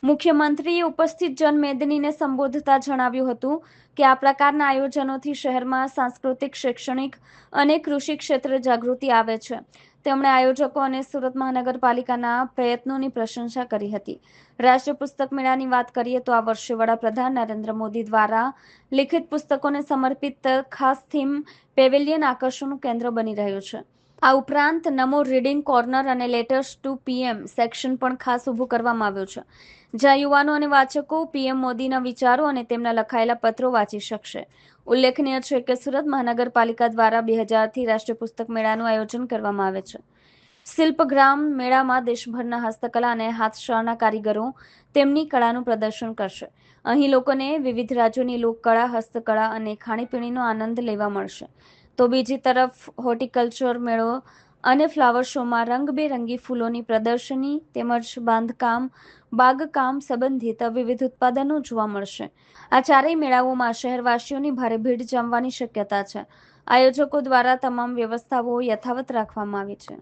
મુખ્યમંત્રીએ ઉપસ્થિત જનમેદનીને સંબોધતા જણાવ્યું હતું કે આ પ્રકારના આયોજનોથી શહેરમાં સાંસ્કૃતિક, શૈક્ષણિક અને કૃષિ ક્ષેત્રે જાગૃતિ આવે છે. તેમણે આયોજકો અને સુરત મહાનગરપાલિકાના પ્રયત્નોની પ્રશંસા કરી હતી. રાષ્ટ્રીય પુસ્તક મેળાની વાત કરીએ તો આ વર્ષે વડાપ્રધાન નરેન્દ્ર મોદી દ્વારા લિખિત પુસ્તકોને સમર્પિત ખાસ થીમ પેવેલિયન આકર્ષણનું કેન્દ્ર બની રહ્યું છે. આ ઉપરાંત નમો રીડિંગ કોર્નર અને લેટર્સ ટુ પીએમ સેક્શન પણ ખાસ ઊભું કરવામાં આવ્યું છે, જ્યાં યુવાનો અને વાચકો પીએમ મોદીના વિચારો અને તેમના લખાયેલા પત્રો વાંચી શકશે. ઉલ્લેખનીય છે કે સુરત મહાનગરપાલિકા દ્વારા 2000થી રાષ્ટ્રીય પુસ્તક મેળાનું આયોજન કરવામાં આવે છે. શિલ્પગ્રામ મેળામાં દેશભરના હસ્તકલા અને હાથશાળના કારીગરો તેમની કળાનું પ્રદર્શન કરશે. અહીં લોકોને વિવિધ રાજ્યોની લોકકળા, હસ્તકળા અને ખાણીપીણીનો આનંદ લેવા મળશે. તો બીજી તરફ હોર્ટિકલ્ચર મેળો અને ફ્લાવર શોમાં રંગબેરંગી ફૂલોની પ્રદર્શની તેમજ બાંધકામ, બાગકામ સંબંધિત વિવિધ ઉત્પાદનો જોવા મળશે. આ ચારેય મેળાઓમાં શહેરવાસીઓની ભારે ભીડ જમવાની શક્યતા છે. આયોજકો દ્વારા તમામ વ્યવસ્થાઓ યથાવત રાખવામાં આવી છે.